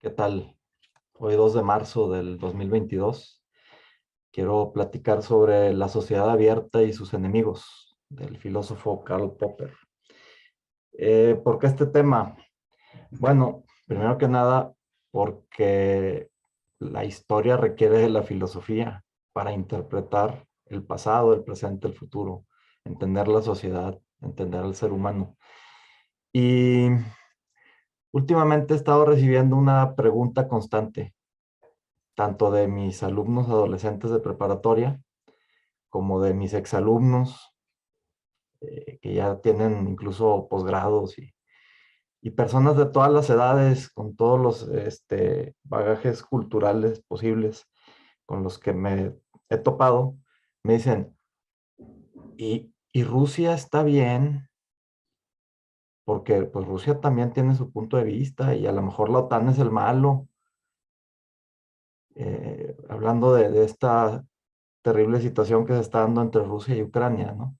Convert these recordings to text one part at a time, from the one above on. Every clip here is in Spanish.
¿Qué tal? Hoy 2 de marzo del 2022 quiero platicar sobre la sociedad abierta y sus enemigos del filósofo Karl Popper. ¿Por qué este tema? Bueno, primero que nada, porque la historia requiere de la filosofía para interpretar el pasado, el presente, el futuro, entender la sociedad, entender al ser humano. Y últimamente he estado recibiendo una pregunta constante tanto de mis alumnos adolescentes de preparatoria como de mis exalumnos que ya tienen incluso posgrados y personas de todas las edades, con todos los bagajes culturales posibles con los que me he topado, me dicen, ¿y Rusia está bien? Porque pues Rusia también tiene su punto de vista y a lo mejor la OTAN es el malo. Hablando de esta terrible situación que se está dando entre Rusia y Ucrania, ¿no?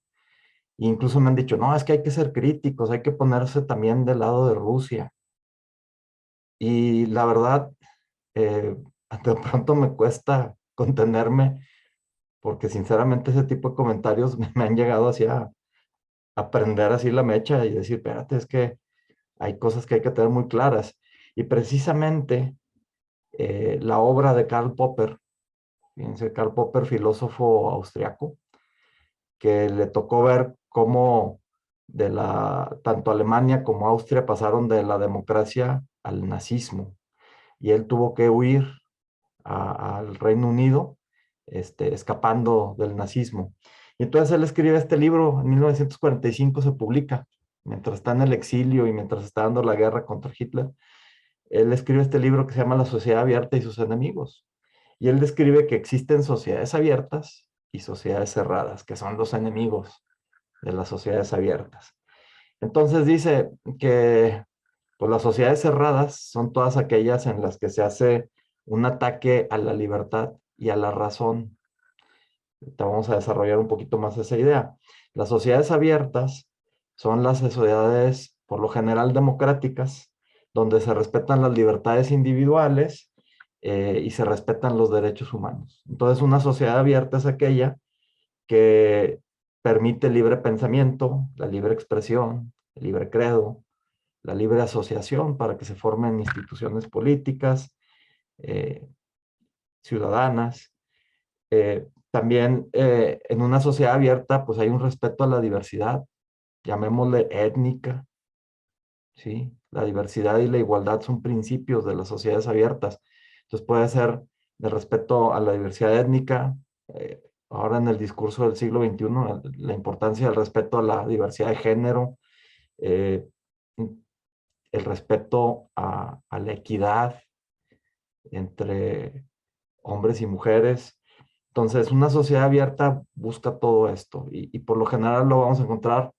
E incluso me han dicho, no, es que hay que ser críticos, hay que ponerse también del lado de Rusia. Y la verdad, eh, de pronto me cuesta contenerme, porque sinceramente ese tipo de comentarios me han llegado así a prender así la mecha y decir, espérate, es que hay cosas que hay que tener muy claras. Y precisamente la obra de Karl Popper, fíjense, Karl Popper, filósofo austriaco, que le tocó ver cómo tanto Alemania como Austria pasaron de la democracia al nazismo. Y él tuvo que huir al Reino Unido, escapando del nazismo. Y entonces él escribe este libro, en 1945 se publica, mientras está en el exilio y mientras está dando la guerra contra Hitler. Él escribe este libro que se llama La sociedad abierta y sus enemigos. Y él describe que existen sociedades abiertas y sociedades cerradas, que son los enemigos de las sociedades abiertas. Entonces dice que pues, las sociedades cerradas son todas aquellas en las que se hace un ataque a la libertad y a la razón. Te vamos a desarrollar un poquito más esa idea. Las sociedades abiertas son las sociedades, por lo general, democráticas, donde se respetan las libertades individuales y se respetan los derechos humanos. Entonces, una sociedad abierta es aquella que permite el libre pensamiento, la libre expresión, el libre credo, la libre asociación para que se formen instituciones políticas, eh, ciudadanas. También en una sociedad abierta, pues hay un respeto a la diversidad, llamémosle étnica, ¿sí? La diversidad y la igualdad son principios de las sociedades abiertas. Entonces puede ser de respeto a la diversidad étnica, ahora en el discurso del siglo XXI, la importancia del respeto a la diversidad de género, eh, el respeto a la equidad entre hombres y mujeres. Entonces, una sociedad abierta busca todo esto y por lo general lo vamos a encontrar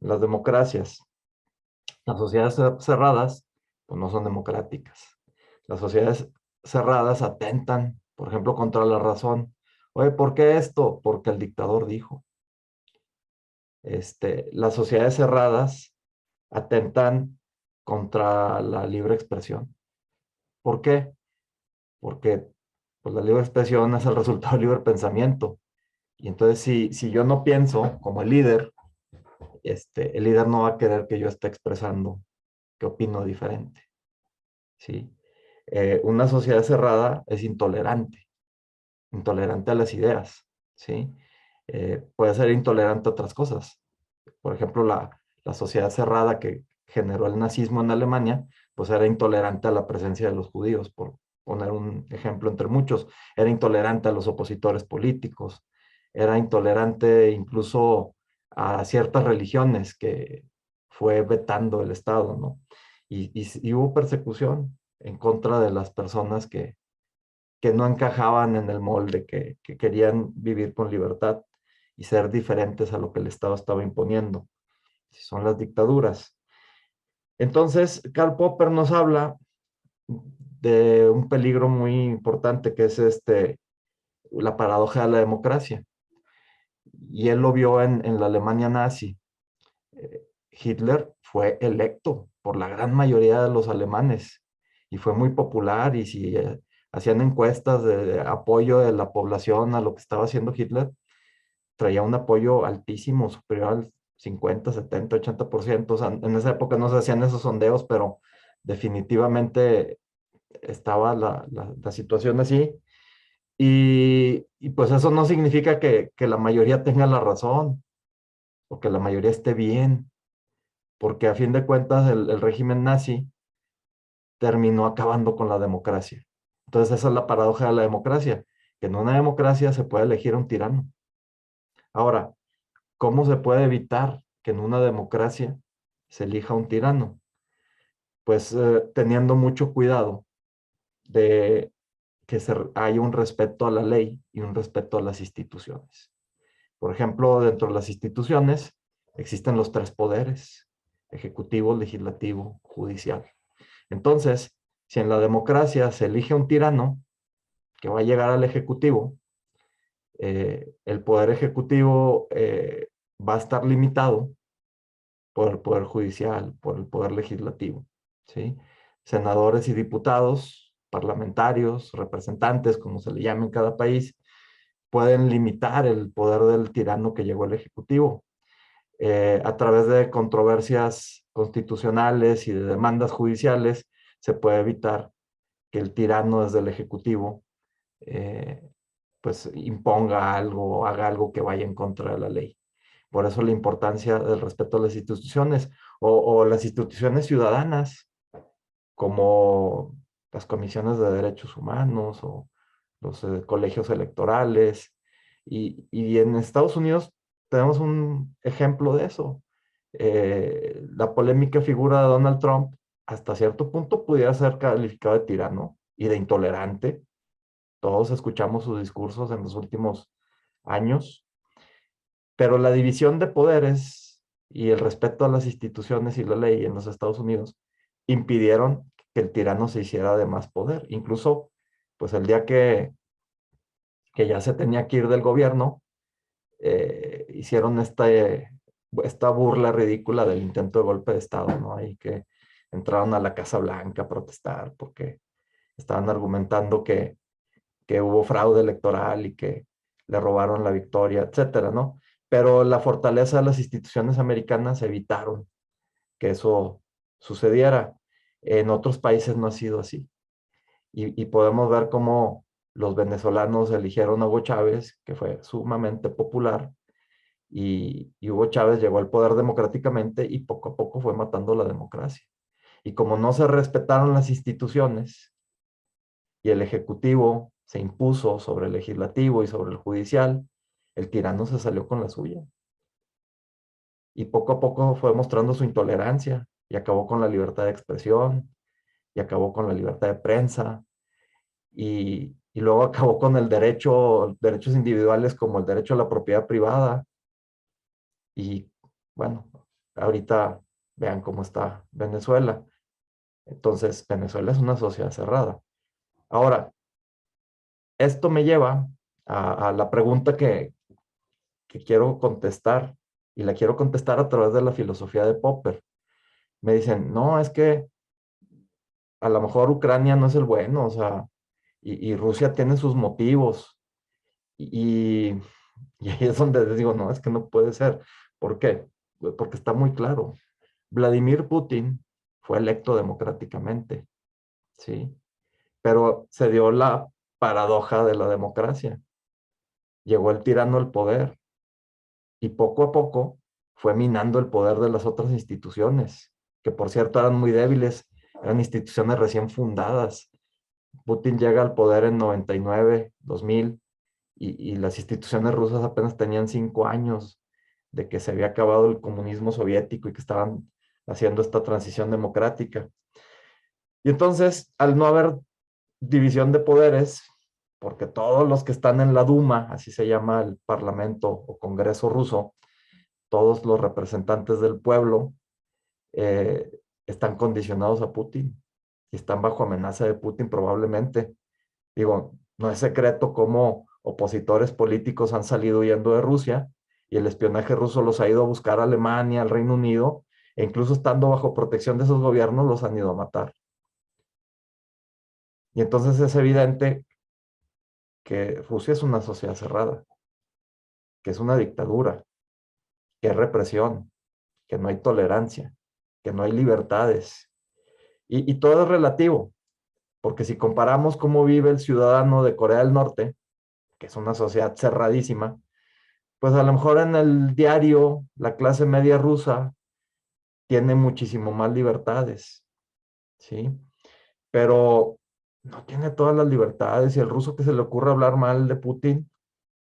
en las democracias. Las sociedades cerradas, pues no son democráticas. Las sociedades cerradas atentan, por ejemplo, contra la razón. Oye, ¿por qué esto? Porque el dictador dijo. Las sociedades cerradas atentan contra la libre expresión. ¿Por qué? Porque pues, la libre expresión es el resultado del libre pensamiento. Y entonces, si yo no pienso como el líder no va a querer que yo esté expresando que opino diferente, ¿sí? Una sociedad cerrada es intolerante, intolerante a las ideas, ¿sí? Puede ser intolerante a otras cosas. Por ejemplo, la sociedad cerrada que generó el nazismo en Alemania, pues era intolerante a la presencia de los judíos, por poner un ejemplo entre muchos. Era intolerante a los opositores políticos, era intolerante incluso a ciertas religiones que fue vetando el Estado, ¿no? Y hubo persecución en contra de las personas que no encajaban en el molde, que querían vivir con libertad y ser diferentes a lo que el Estado estaba imponiendo. Son las dictaduras. Entonces, Karl Popper nos habla de un peligro muy importante que es la paradoja de la democracia. Y él lo vio en la Alemania nazi. Hitler fue electo por la gran mayoría de los alemanes y fue muy popular, y si hacían encuestas de apoyo de la población a lo que estaba haciendo Hitler, traía un apoyo altísimo, superior al 50, 70, 80%. O sea, en esa época no se hacían esos sondeos, pero definitivamente estaba la situación así. Y pues eso no significa que la mayoría tenga la razón o que la mayoría esté bien, porque a fin de cuentas el régimen nazi terminó acabando con la democracia. Entonces esa es la paradoja de la democracia, que en una democracia se puede elegir a un tirano. Ahora, ¿cómo se puede evitar que en una democracia se elija un tirano? Pues teniendo mucho cuidado de que haya un respeto a la ley y un respeto a las instituciones. Por ejemplo, dentro de las instituciones existen los tres poderes: ejecutivo, legislativo, judicial. Entonces, si en la democracia se elige un tirano que va a llegar al ejecutivo, el poder ejecutivo va a estar limitado por el poder judicial, por el poder legislativo, ¿sí? Senadores y diputados, parlamentarios, representantes, como se le llama en cada país, pueden limitar el poder del tirano que llegó al ejecutivo. A través de controversias constitucionales y de demandas judiciales, se puede evitar que el tirano desde el ejecutivo eh, pues imponga algo o haga algo que vaya en contra de la ley. Por eso la importancia del respeto a las instituciones o las instituciones ciudadanas, como las comisiones de derechos humanos o los colegios electorales. Y en Estados Unidos tenemos un ejemplo de eso. La polémica figura de Donald Trump hasta cierto punto pudiera ser calificado de tirano y de intolerante. Todos escuchamos sus discursos en los últimos años, pero la división de poderes y el respeto a las instituciones y la ley en los Estados Unidos impidieron que el tirano se hiciera de más poder. Incluso, pues el día que ya se tenía que ir del gobierno, hicieron esta burla ridícula del intento de golpe de Estado, ¿no? Ahí que entraron a la Casa Blanca a protestar porque estaban argumentando que hubo fraude electoral y que le robaron la victoria, etcétera, ¿no? Pero la fortaleza de las instituciones americanas evitaron que eso sucediera. En otros países no ha sido así. Y podemos ver cómo los venezolanos eligieron a Hugo Chávez, que fue sumamente popular, y Hugo Chávez llegó al poder democráticamente y poco a poco fue matando la democracia. Y como no se respetaron las instituciones y el ejecutivo se impuso sobre el legislativo y sobre el judicial, el tirano se salió con la suya. Y poco a poco fue mostrando su intolerancia y acabó con la libertad de expresión y acabó con la libertad de prensa y luego acabó con el derecho, derechos individuales como el derecho a la propiedad privada. Y bueno, ahorita vean cómo está Venezuela. Entonces, Venezuela es una sociedad cerrada. Ahora, esto me lleva a la pregunta que quiero contestar, y la quiero contestar a través de la filosofía de Popper. Me dicen, no, es que a lo mejor Ucrania no es el bueno, o sea, y Rusia tiene sus motivos. Y, y ahí es donde les digo, no, es que no puede ser. ¿Por qué? Porque está muy claro. Vladimir Putin fue electo democráticamente, ¿sí? Pero se dio la paradoja de la democracia. Llegó el tirano al poder y poco a poco fue minando el poder de las otras instituciones, que por cierto eran muy débiles, eran instituciones recién fundadas. Putin llega al poder en 99, 2000, y las instituciones rusas apenas tenían 5 años de que se había acabado el comunismo soviético y que estaban haciendo esta transición democrática. Y entonces, al no haber división de poderes, porque todos los que están en la Duma, así se llama el Parlamento o Congreso ruso, todos los representantes del pueblo eh, están condicionados a Putin y están bajo amenaza de Putin probablemente. Digo, no es secreto cómo opositores políticos han salido huyendo de Rusia y el espionaje ruso los ha ido a buscar a Alemania, al Reino Unido, e incluso estando bajo protección de esos gobiernos los han ido a matar. Y entonces es evidente que Rusia es una sociedad cerrada, que es una dictadura, que es represión, que no hay tolerancia, que no hay libertades. Y todo es relativo, porque si comparamos cómo vive el ciudadano de Corea del Norte, que es una sociedad cerradísima, pues a lo mejor en el diario la clase media rusa tiene muchísimo más libertades, ¿sí? Pero no tiene todas las libertades y el ruso que se le ocurra hablar mal de Putin,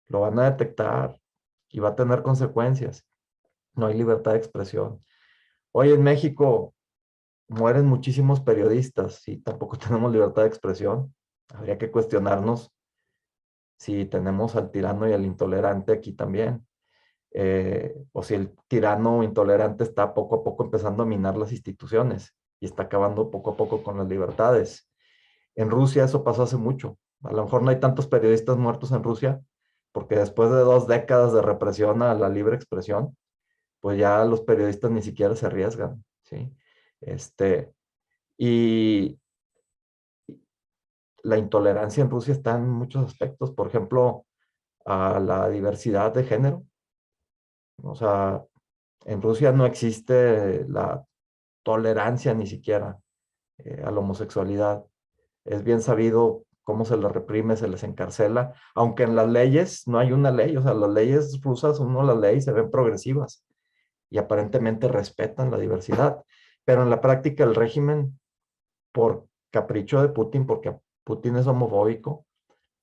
lo van a detectar y va a tener consecuencias. No hay libertad de expresión. Hoy en México mueren muchísimos periodistas y tampoco tenemos libertad de expresión. Habría que cuestionarnos si tenemos al tirano y al intolerante aquí también. O si el tirano intolerante está poco a poco empezando a minar las instituciones y está acabando poco a poco con las libertades. En Rusia eso pasó hace mucho. A lo mejor no hay tantos periodistas muertos en Rusia, porque después de 2 décadas de represión a la libre expresión, pues ya los periodistas ni siquiera se arriesgan, ¿sí? Y la intolerancia en Rusia está en muchos aspectos, por ejemplo, a la diversidad de género. O sea, en Rusia no existe la tolerancia ni siquiera a la homosexualidad. Es bien sabido cómo se les reprime, se les encarcela, aunque en las leyes no hay una ley, o sea, las leyes rusas, uno las lee y se ven progresivas y aparentemente respetan la diversidad, pero en la práctica el régimen, por capricho de Putin, porque Putin es homofóbico,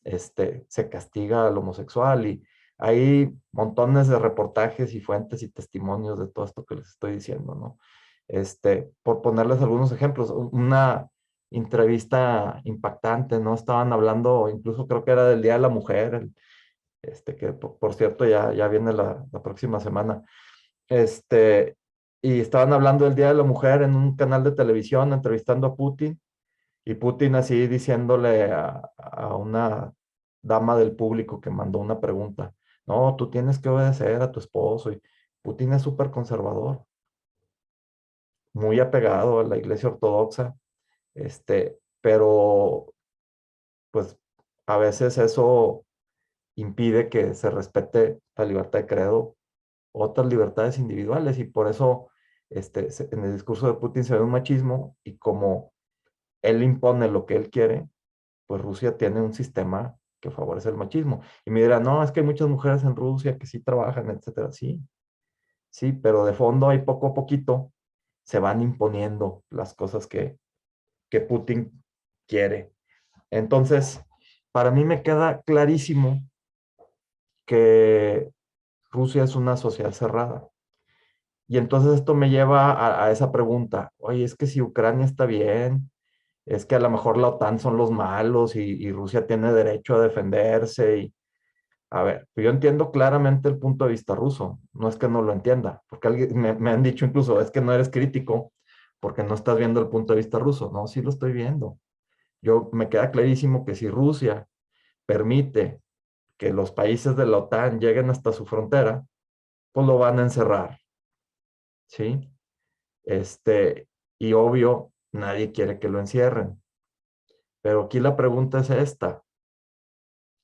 se castiga al homosexual y hay montones de reportajes y fuentes y testimonios de todo esto que les estoy diciendo, ¿no? Por ponerles algunos ejemplos, una entrevista impactante, ¿no? Estaban hablando, incluso creo que era del Día de la Mujer, que por cierto ya viene la próxima semana, y estaban hablando del Día de la Mujer en un canal de televisión, entrevistando a Putin, y Putin así diciéndole a una dama del público que mandó una pregunta, no, tú tienes que obedecer a tu esposo. Y Putin es súper conservador, muy apegado a la iglesia ortodoxa, pero pues a veces eso impide que se respete la libertad de credo, otras libertades individuales, y por eso en el discurso de Putin se ve un machismo, y como él impone lo que él quiere, pues Rusia tiene un sistema que favorece el machismo. Y me dirán, no, es que hay muchas mujeres en Rusia que sí trabajan, etcétera. Sí, sí, pero de fondo hay poco a poquito se van imponiendo las cosas que Putin quiere. Entonces, para mí me queda clarísimo que Rusia es una sociedad cerrada. Y entonces esto me lleva a esa pregunta, oye, es que si Ucrania está bien, es que a lo mejor la OTAN son los malos y Rusia tiene derecho a defenderse. Y, a ver, yo entiendo claramente el punto de vista ruso, no es que no lo entienda, porque alguien, me han dicho incluso, es que no eres crítico porque no estás viendo el punto de vista ruso. No, sí lo estoy viendo. Me queda clarísimo que si Rusia permite que los países de la OTAN lleguen hasta su frontera, pues lo van a encerrar, ¿sí? Y obvio, nadie quiere que lo encierren. Pero aquí la pregunta es esta.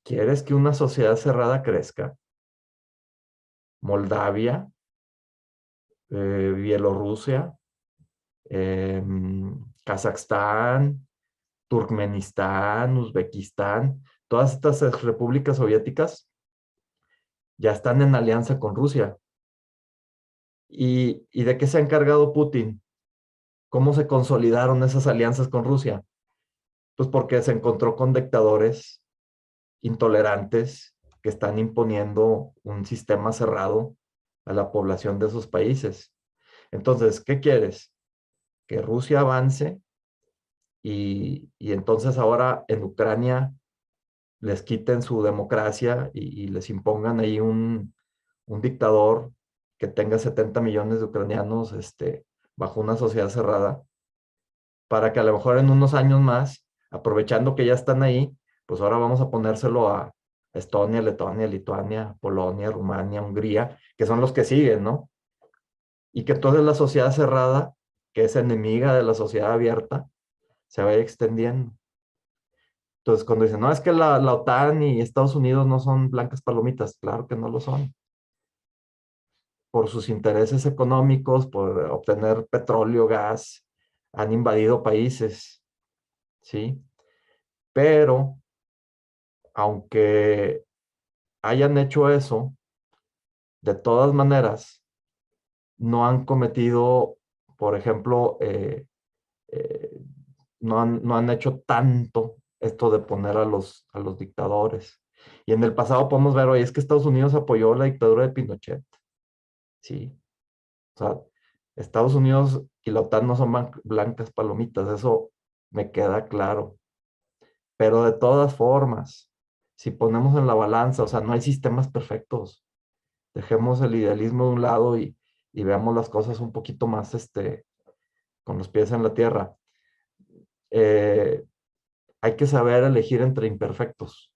¿Quieres que una sociedad cerrada crezca? Moldavia, Bielorrusia, eh, Kazajstán, Turkmenistán, Uzbekistán, todas estas repúblicas soviéticas ya están en alianza con Rusia. ¿Y de qué se ha encargado Putin? ¿Cómo se consolidaron esas alianzas con Rusia? Pues porque se encontró con dictadores intolerantes que están imponiendo un sistema cerrado a la población de esos países. Entonces, ¿qué quieres? Que Rusia avance y entonces ahora en Ucrania les quiten su democracia y les impongan ahí un dictador que tenga 70 millones de ucranianos bajo una sociedad cerrada, para que a lo mejor en unos años más, aprovechando que ya están ahí, pues ahora vamos a ponérselo a Estonia, Letonia, Lituania, Polonia, Rumania, Hungría, que son los que siguen, ¿no? Y que entonces la sociedad cerrada, que es enemiga de la sociedad abierta, se vaya extendiendo. Entonces, cuando dicen, no, es que la OTAN y Estados Unidos no son blancas palomitas, claro que no lo son. Por sus intereses económicos, por obtener petróleo, gas, han invadido países, ¿sí? Pero, aunque hayan hecho eso, de todas maneras, no han cometido, por ejemplo, eh, no han hecho tanto esto de poner a los dictadores. Y en el pasado podemos ver, oye, es que Estados Unidos apoyó la dictadura de Pinochet, ¿sí? O sea, Estados Unidos y la OTAN no son blancas palomitas, eso me queda claro. Pero de todas formas, si ponemos en la balanza, o sea, no hay sistemas perfectos. Dejemos el idealismo de un lado y veamos las cosas un poquito más, con los pies en la tierra. Eh, Hay que saber elegir entre imperfectos.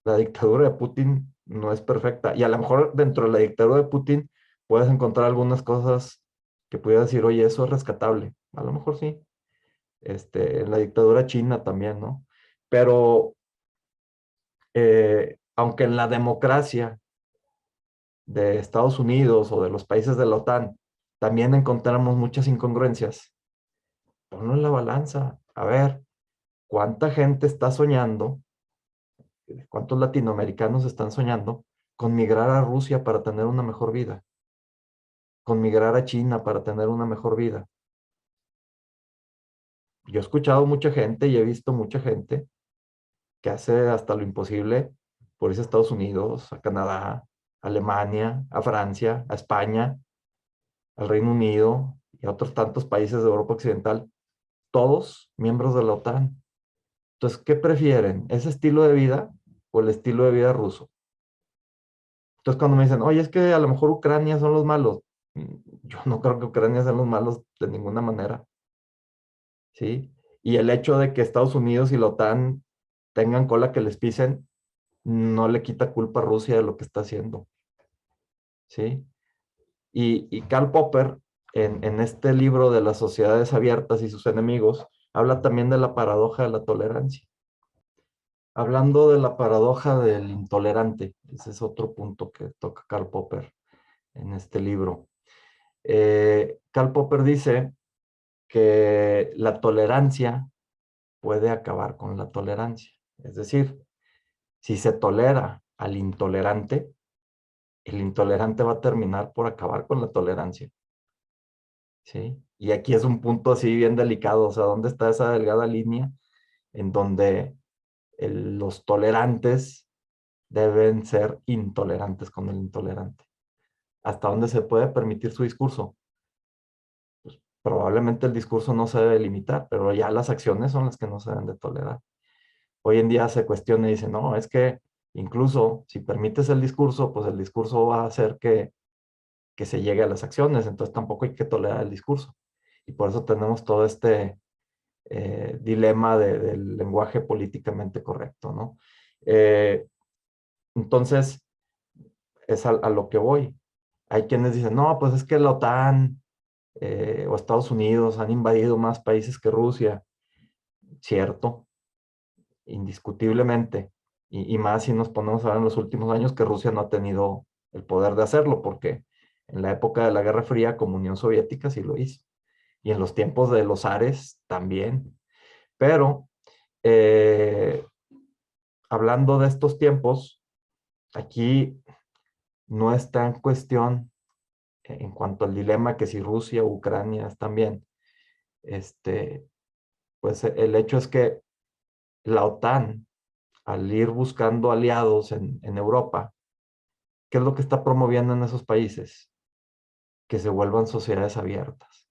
La dictadura de Putin no es perfecta. Y a lo mejor dentro de la dictadura de Putin puedes encontrar algunas cosas que pudieras decir, oye, eso es rescatable. A lo mejor sí. En la dictadura china también, ¿no? Pero aunque en la democracia de Estados Unidos o de los países de la OTAN también encontramos muchas incongruencias, ponlo en la balanza. A ver, ¿cuánta gente está soñando? ¿Cuántos latinoamericanos están soñando con migrar a Rusia para tener una mejor vida? Con migrar a China para tener una mejor vida. Yo he escuchado mucha gente y he visto mucha gente que hace hasta lo imposible por irse a Estados Unidos, a Canadá, a Alemania, a Francia, a España, al Reino Unido y a otros tantos países de Europa Occidental, todos miembros de la OTAN. Entonces, ¿qué prefieren? ¿Ese estilo de vida o el estilo de vida ruso? Entonces, cuando me dicen, oye, es que a lo mejor Ucrania son los malos, yo no creo que Ucrania sean los malos de ninguna manera, ¿sí? Y el hecho de que Estados Unidos y la OTAN tengan cola que les pisen, no le quita culpa a Rusia de lo que está haciendo, ¿sí? Y Karl Popper, en este libro de las sociedades abiertas y sus enemigos, habla también de la paradoja de la tolerancia. Hablando de la paradoja del intolerante, ese es otro punto que toca Karl Popper en este libro. Karl Popper dice que la tolerancia puede acabar con la tolerancia. Es decir, si se tolera al intolerante, el intolerante va a terminar por acabar con la tolerancia. ¿Sí? Y aquí es un punto así bien delicado, o sea, ¿dónde está esa delgada línea en donde los tolerantes deben ser intolerantes con el intolerante? ¿Hasta dónde se puede permitir su discurso? Pues probablemente el discurso no se debe limitar, pero ya las acciones son las que no se deben de tolerar. Hoy en día se cuestiona y dice, no, es que incluso si permites el discurso, pues el discurso va a hacer que se llegue a las acciones, entonces tampoco hay que tolerar el discurso. Y por eso tenemos todo este dilema del lenguaje políticamente correcto, ¿no? Eh, entonces, es a lo que voy. Hay quienes dicen, no, pues es que la OTAN o Estados Unidos han invadido más países que Rusia. Cierto, indiscutiblemente. Y más si nos ponemos a ver en los últimos años que Rusia no ha tenido el poder de hacerlo, porque en la época de la Guerra Fría, como Unión Soviética, sí lo hizo. Y en los tiempos de los zares también. Pero eh, hablando de estos tiempos, aquí no está en cuestión en cuanto al dilema que si Rusia o Ucrania están bien. Este, pues el hecho es que la OTAN, al ir buscando aliados en Europa, ¿qué es lo que está promoviendo en esos países? Que se vuelvan sociedades abiertas.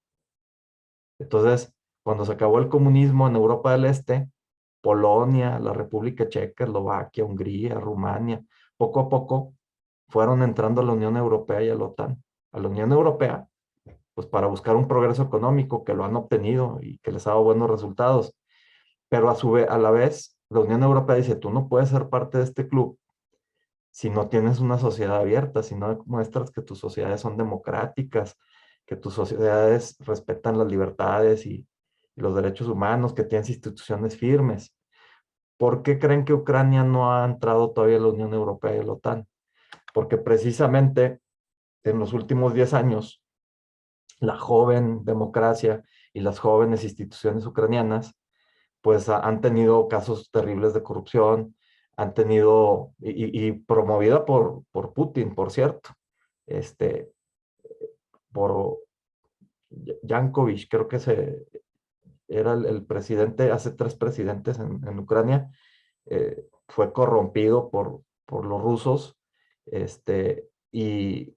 Entonces, cuando se acabó el comunismo en Europa del Este, Polonia, la República Checa, Eslovaquia, Hungría, Rumania, poco a poco fueron entrando a la Unión Europea y a la OTAN. A la Unión Europea, pues para buscar un progreso económico que lo han obtenido y que les ha dado buenos resultados. Pero a su vez, a la vez, la Unión Europea dice, tú no puedes ser parte de este club si no tienes una sociedad abierta, si no muestras que tus sociedades son democráticas, que tus sociedades respetan las libertades y los derechos humanos, que tienes instituciones firmes. ¿Por qué creen que Ucrania no ha entrado todavía a la Unión Europea y a la OTAN? Porque precisamente en los últimos 10 años, la joven democracia y las jóvenes instituciones ucranianas, pues han tenido casos terribles de corrupción, han tenido, y promovida por Putin, por cierto, este, por Yankovich, creo que era el presidente, hace 3 presidentes en Ucrania, fue corrompido por los rusos, y,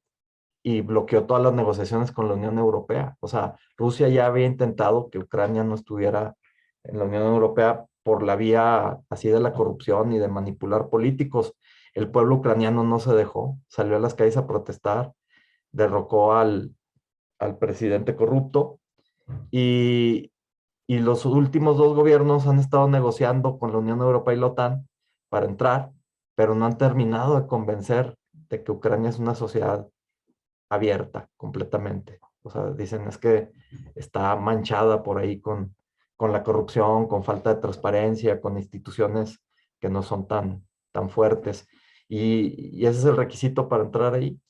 bloqueó todas las negociaciones con la Unión Europea. O sea, Rusia ya había intentado que Ucrania no estuviera en la Unión Europea por la vía así de la corrupción y de manipular políticos. El pueblo ucraniano no se dejó, salió a las calles a protestar, derrocó al presidente corrupto, y, los últimos 2 gobiernos han estado negociando con la Unión Europea y la OTAN para entrar, pero no han terminado de convencer de que Ucrania es una sociedad abierta completamente. O sea, dicen es que está manchada por ahí con la corrupción, con falta de transparencia, con instituciones que no son tan fuertes. Y ese es el requisito para entrar ahí.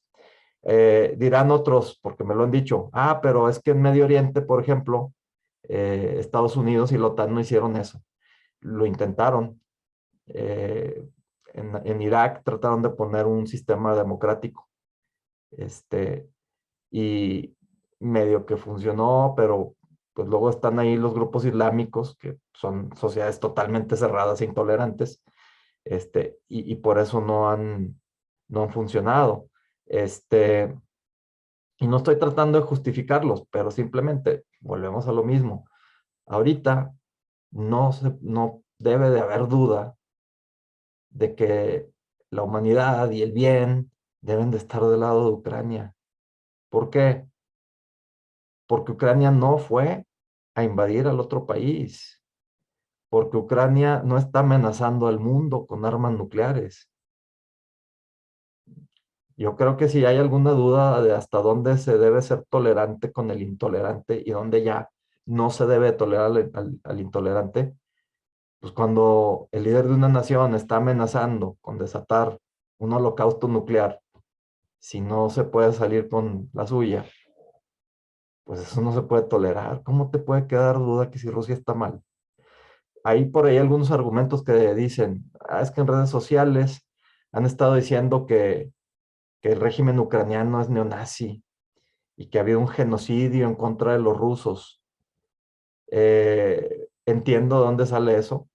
Dirán otros, porque me lo han dicho, pero es que en Medio Oriente, por ejemplo, Estados Unidos y la OTAN no hicieron eso. Lo intentaron. En Irak trataron de poner un sistema democrático. Y medio que funcionó, pero pues luego están ahí los grupos islámicos, que son sociedades totalmente cerradas e intolerantes, y por eso no han funcionado. Este, y no estoy tratando de justificarlos, pero simplemente volvemos a lo mismo. Ahorita no debe de haber duda de que la humanidad y el bien deben de estar del lado de Ucrania. ¿Por qué? Porque Ucrania no fue a invadir al otro país, porque Ucrania no está amenazando al mundo con armas nucleares. Yo creo que si hay alguna duda de hasta dónde se debe ser tolerante con el intolerante y dónde ya no se debe tolerar al intolerante, pues cuando el líder de una nación está amenazando con desatar un holocausto nuclear, si no se puede salir con la suya, pues eso no se puede tolerar. ¿Cómo te puede quedar duda que si Rusia está mal? Hay por ahí algunos argumentos que dicen, es que en redes sociales han estado diciendo que el régimen ucraniano es neonazi y que ha habido un genocidio en contra de los rusos. Entiendo de dónde sale eso.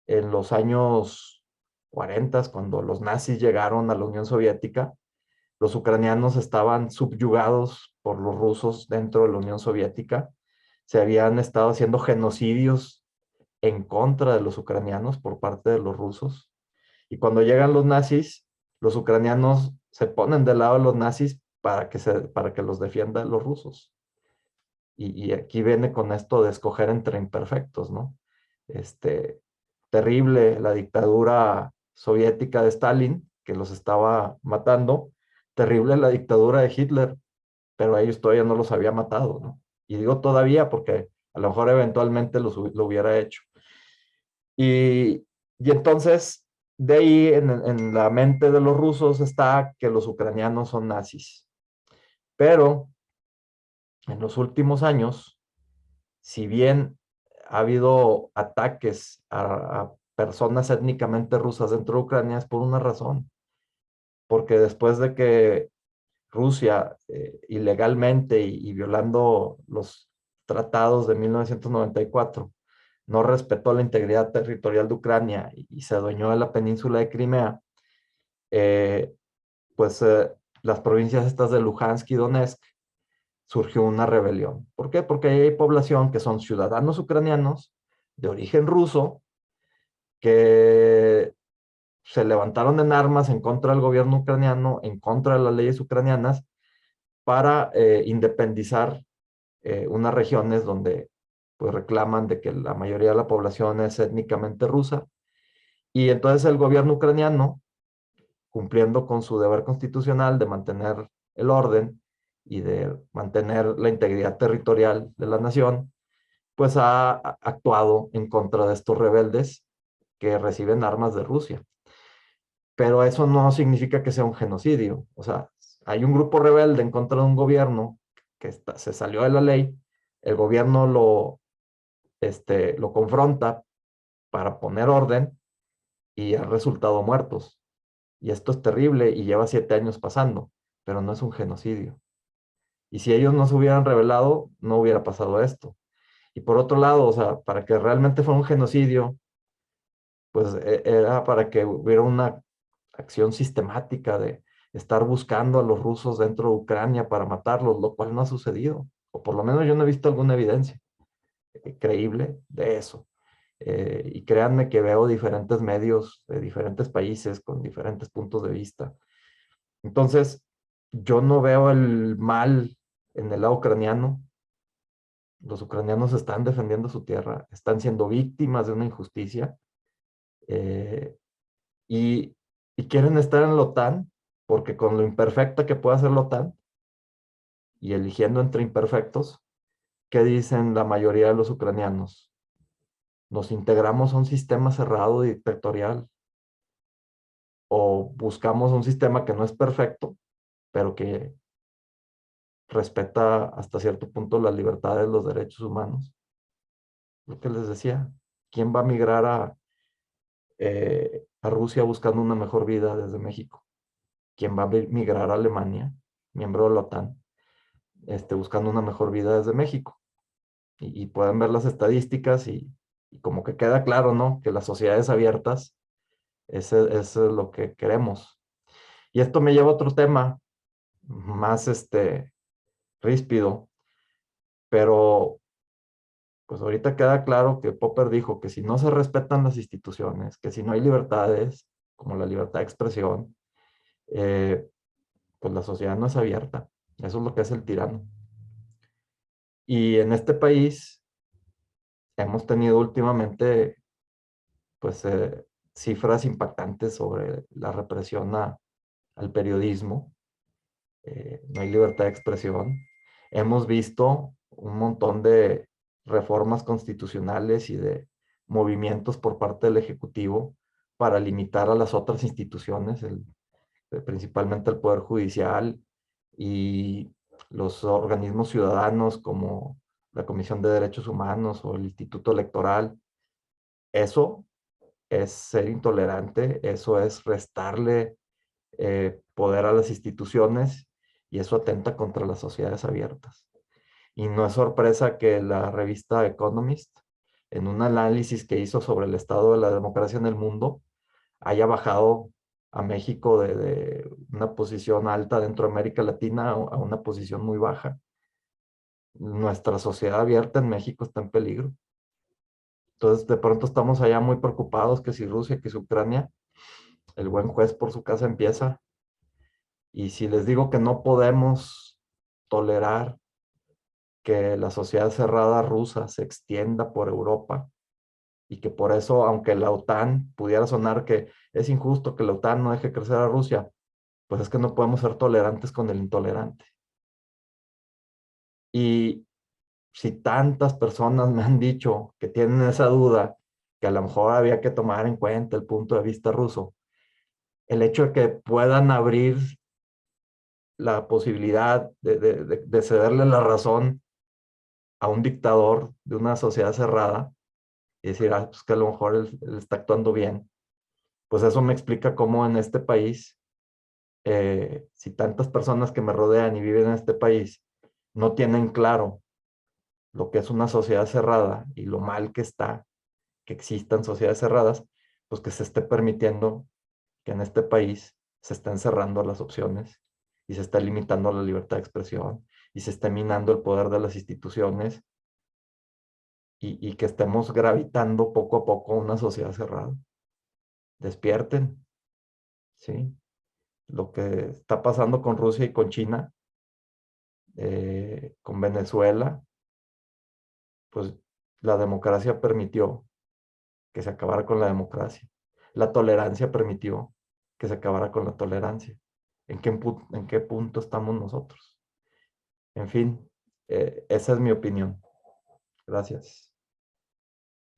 En los años 40, cuando los nazis llegaron a la Unión Soviética, los ucranianos estaban subyugados por los rusos dentro de la Unión Soviética. Se habían estado haciendo genocidios en contra de los ucranianos por parte de los rusos. Y cuando llegan los nazis, los ucranianos se ponen del lado de los nazis para que los defiendan los rusos. Y aquí viene con esto de escoger entre imperfectos, ¿no? Terrible la dictadura soviética de Stalin, que los estaba matando. Terrible la dictadura de Hitler, pero a ellos todavía no los había matado, ¿no? Y digo todavía porque a lo mejor eventualmente lo hubiera hecho. Y entonces, de ahí en la mente de los rusos está que los ucranianos son nazis. Pero en los últimos años, si bien ha habido ataques a personas étnicamente rusas dentro de Ucrania, es por una razón. Porque después de que Rusia, ilegalmente y violando los tratados de 1994, no respetó la integridad territorial de Ucrania y se adueñó de la península de Crimea, eh, pues las provincias estas de Luhansk y Donetsk, surgió una rebelión. ¿Por qué? Porque hay población que son ciudadanos ucranianos de origen ruso que se levantaron en armas en contra del gobierno ucraniano, en contra de las leyes ucranianas, para independizar unas regiones donde pues reclaman de que la mayoría de la población es étnicamente rusa. Y entonces el gobierno ucraniano, cumpliendo con su deber constitucional de mantener el orden y de mantener la integridad territorial de la nación, pues ha actuado en contra de estos rebeldes que reciben armas de Rusia. Pero eso no significa que sea un genocidio. O sea, hay un grupo rebelde en contra de un gobierno que se salió de la ley, el gobierno lo confronta para poner orden y ha resultado muertos. Y esto es terrible y lleva 7 años pasando, pero no es un genocidio. Y si ellos no se hubieran rebelado, no hubiera pasado esto. Y por otro lado, o sea, para que realmente fuera un genocidio, pues era para que hubiera una acción sistemática de estar buscando a los rusos dentro de Ucrania para matarlos, lo cual no ha sucedido. O por lo menos yo no he visto alguna evidencia creíble de eso. Y créanme que veo diferentes medios de diferentes países con diferentes puntos de vista. Entonces, yo no veo el mal en el lado ucraniano. Los ucranianos están defendiendo su tierra, están siendo víctimas de una injusticia eh, y, y quieren estar en la OTAN porque con lo imperfecta que puede hacer la OTAN y eligiendo entre imperfectos, ¿qué dicen la mayoría de los ucranianos? ¿Nos integramos a un sistema cerrado y dictatorial o buscamos un sistema que no es perfecto, pero que respeta hasta cierto punto las libertades, los derechos humanos? Lo que les decía, ¿quién va a migrar a Rusia buscando una mejor vida desde México? ¿Quién va a migrar a Alemania, miembro de la OTAN, buscando una mejor vida desde México? Y pueden ver las estadísticas y como que queda claro, ¿no? Que las sociedades abiertas, eso es lo que queremos. Y esto me lleva a otro tema más ríspido, pero pues ahorita queda claro que Popper dijo que si no se respetan las instituciones, que si no hay libertades, como la libertad de expresión, eh, pues la sociedad no es abierta. Eso es lo que es el tirano. Y en este país hemos tenido últimamente, pues, cifras impactantes sobre la represión al periodismo. No hay libertad de expresión. Hemos visto un montón de reformas constitucionales y de movimientos por parte del Ejecutivo para limitar a las otras instituciones, principalmente el Poder Judicial y los organismos ciudadanos como la Comisión de Derechos Humanos o el Instituto Electoral. Eso es ser intolerante, eso es restarle poder a las instituciones y eso atenta contra las sociedades abiertas. Y no es sorpresa que la revista Economist, en un análisis que hizo sobre el estado de la democracia en el mundo, haya bajado a México de una posición alta dentro de América Latina a una posición muy baja. Nuestra sociedad abierta en México está en peligro. Entonces, de pronto estamos allá muy preocupados que si Rusia, que si Ucrania, el buen juez por su casa empieza. Y si les digo que no podemos tolerar que la sociedad cerrada rusa se extienda por Europa y que por eso, aunque la OTAN pudiera sonar que es injusto que la OTAN no deje crecer a Rusia, pues es que no podemos ser tolerantes con el intolerante. Y si tantas personas me han dicho que tienen esa duda, que a lo mejor había que tomar en cuenta el punto de vista ruso, el hecho de que puedan abrir la posibilidad de cederle la razón a un dictador de una sociedad cerrada y decir, pues que a lo mejor él está actuando bien, pues eso me explica cómo en este país, si tantas personas que me rodean y viven en este país no tienen claro lo que es una sociedad cerrada y lo mal que está que existan sociedades cerradas, pues que se esté permitiendo que en este país se estén cerrando las opciones y se está limitando la libertad de expresión y se está minando el poder de las instituciones y que estemos gravitando poco a poco a una sociedad cerrada. Despierten, ¿sí? Lo que está pasando con Rusia y con China, con Venezuela, pues la democracia permitió que se acabara con la democracia. La tolerancia permitió que se acabara con la tolerancia. En qué punto estamos nosotros? En fin, esa es mi opinión. Gracias.